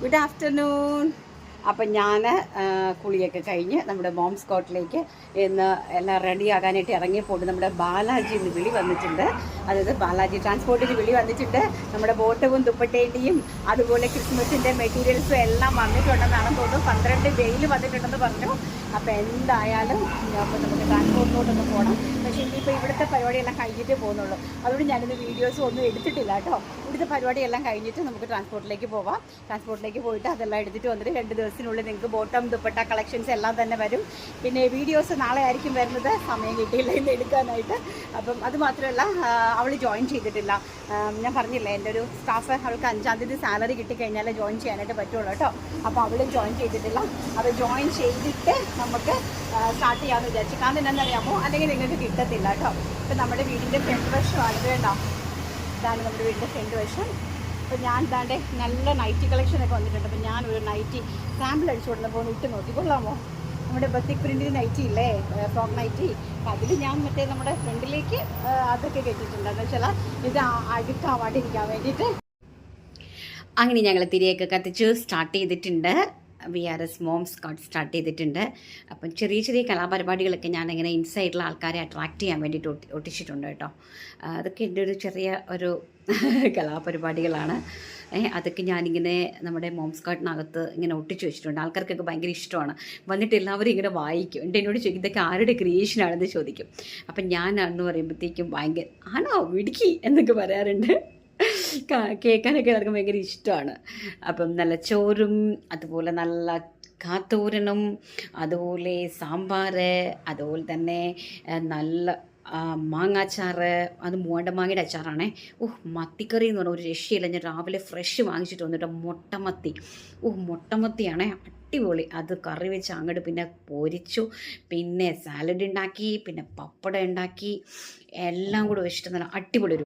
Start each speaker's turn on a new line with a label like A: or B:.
A: Good afternoon. അപ്പം ഞാൻ കുളിയൊക്കെ കഴിഞ്ഞ് നമ്മുടെ മോം സ്കോട്ടിലേക്ക് ഇന്ന് എല്ലാം റെഡിയാകാനായിട്ട് ഇറങ്ങിയപ്പോൾ നമ്മുടെ ബാലാജി ഇന്ന് വിളി വന്നിട്ടുണ്ട്. അതായത് ബാലാജി ട്രാൻസ്പോർട്ടിന് വിളി വന്നിട്ടുണ്ട്. നമ്മുടെ ബോട്ടവും ദുപ്പട്ടേൻ്റെയും അതുപോലെ ക്രിസ്മസിൻ്റെ മെറ്റീരിയൽസും എല്ലാം വന്നിട്ടുണ്ടെന്നാണ് തോന്നുന്നു. 12 വെയിൽ വന്നിട്ടുണ്ടെന്ന് പറഞ്ഞു. അപ്പോൾ എന്തായാലും അപ്പോൾ നമുക്ക് ട്രാൻസ്പോർട്ടിലോട്ടൊന്ന് പോകണം. പക്ഷേ ഇനിയിപ്പോൾ ഇവിടുത്തെ പരിപാടിയെല്ലാം കഴിഞ്ഞിട്ടേ പോകുന്നുള്ളൂ. അതുകൊണ്ട് ഞാനിന്ന് വീഡിയോസും ഒന്നും എടുത്തിട്ടില്ല കേട്ടോ. ഇവിടുത്തെ പരിപാടിയെല്ലാം കഴിഞ്ഞിട്ട് നമുക്ക് ട്രാൻസ്പോർട്ടിലേക്ക് പോവാം. ട്രാൻസ്പോർട്ടിലേക്ക് പോയിട്ട് അതെല്ലാം എടുത്തിട്ട് വന്നിട്ട് 2 ദിവസത്തിനുള്ളിൽ നിങ്ങൾക്ക് ബോട്ടം ദുപ്പട്ട കളക്ഷൻസ് എല്ലാം തന്നെ വരും. പിന്നെ വീഡിയോസ് നാളെ ആയിരിക്കും വരുന്നത്. സമയം കിട്ടിയില്ല ഇന്ന് എടുക്കാനായിട്ട്. അപ്പം അത് മാത്രമല്ല, അവൾ ജോയിൻ ചെയ്തിട്ടില്ല. ഞാൻ പറഞ്ഞില്ലേ, എൻ്റെ ഒരു സ്റ്റാഫ് അവൾക്ക് 5-ാം തീയതി സാലറി കിട്ടിക്കഴിഞ്ഞാലേ ജോയിൻ ചെയ്യാനായിട്ട് പറ്റുള്ളൂ കേട്ടോ. അപ്പോൾ അവളും ജോയിൻ ചെയ്തിട്ടില്ല. അപ്പോൾ ജോയിൻ ചെയ്തിട്ട് നമുക്ക് സ്റ്റാർട്ട് ചെയ്യാമെന്ന് വിചാരിച്ചു. കാരണം എന്താണെന്നറിയാമോ, അല്ലെങ്കിൽ നിങ്ങൾക്ക് കിട്ടത്തില്ല കേട്ടോ. ഇപ്പം നമ്മുടെ വീടിൻ്റെ ഫ്രണ്ട് വശമാണ് വേണ്ട. ഇതാണ് നമ്മുടെ വീടിൻ്റെ ഫ്രണ്ട് വശം. അപ്പോൾ ഞാൻ ഇതാണ്ട് നല്ല നൈറ്റി കളക്ഷനൊക്കെ വന്നിട്ടുണ്ട്. അപ്പോൾ ഞാനൊരു നൈറ്റി സാമ്പിൾ അടിച്ചു കൊടുത്തപ്പോൾ ഇട്ട് നോക്കി കൊള്ളാമോ. നമ്മുടെ ബത്തിക് പ്രിൻറ്റിന് നൈറ്റി ഇല്ലേ, ഫ്രോക്ക് നൈറ്റി. അപ്പോൾ അതിൽ ഞാൻ മറ്റേ നമ്മുടെ ഫ്രണ്ടിലേക്ക് അതൊക്കെ കെട്ടിയിട്ടുണ്ട്. എന്ന് വെച്ചാൽ ഇത് അഴുക്കാവാണ്ടിരിക്കാൻ വേണ്ടിയിട്ട്. അങ്ങനെ ഞങ്ങൾ തിരിയൊക്കെ കത്തിച്ച് സ്റ്റാർട്ട് ചെയ്തിട്ടുണ്ട്. VRS മോം സ്കൗട്ട് സ്റ്റാർട്ട് ചെയ്തിട്ടുണ്ട്. അപ്പം ചെറിയ ചെറിയ കലാപരിപാടികളൊക്കെ ഞാനിങ്ങനെ ഇൻസൈഡിലുള്ള ആൾക്കാരെ അട്രാക്റ്റ് ചെയ്യാൻ വേണ്ടിയിട്ട് ഒട്ടിച്ചിട്ടുണ്ട് കേട്ടോ. അതൊക്കെ എൻ്റെ ഒരു ചെറിയ ഒരു കലാപരിപാടികളാണ്. അതൊക്കെ ഞാനിങ്ങനെ നമ്മുടെ മോം സ്കൗട്ടിനകത്ത് ഇങ്ങനെ ഒട്ടിച്ച് വെച്ചിട്ടുണ്ട്. ആൾക്കാർക്കൊക്കെ ഭയങ്കര ഇഷ്ടമാണ്. വന്നിട്ട് എല്ലാവരും ഇങ്ങനെ വായിക്കും. എന്നോട് ചോദിക്കും ഇതൊക്കെ ആരുടെ ക്രിയേഷനാണെന്ന് ചോദിക്കും. അപ്പം ഞാനാണെന്ന് പറയുമ്പോഴത്തേക്കും ഭയങ്കര ആണോ മിടുക്കി എന്നൊക്കെ പറയാറുണ്ട്. കേൾക്കാനൊക്കെ എല്ലാവർക്കും ഭയങ്കര ഇഷ്ടമാണ്. അപ്പം നല്ല ചോറും അതുപോലെ നല്ല കാത്തോരനും അതുപോലെ സാമ്പാർ, അതുപോലെ തന്നെ നല്ല മാങ്ങാച്ചാറ്. അത് മൂവണ്ട മാങ്ങയുടെ അച്ചാറാണേ. മത്തിക്കറി എന്ന് പറഞ്ഞാൽ ഒരു രക്ഷയില്ല. ഞാൻ രാവിലെ ഫ്രഷ് വാങ്ങിച്ചിട്ട് വന്നിട്ട് മുട്ടമത്തി. മുട്ടമത്തിയാണേ, അടിപൊളി. അത് കറി വെച്ച് അങ്ങോട്ട് പിന്നെ പൊരിച്ചു, പിന്നെ സാലഡ് ഉണ്ടാക്കി, പിന്നെ പപ്പടം ഉണ്ടാക്കി, എല്ലാം കൂടെ വെച്ചിട്ട് നല്ല അടിപൊളി ഒരു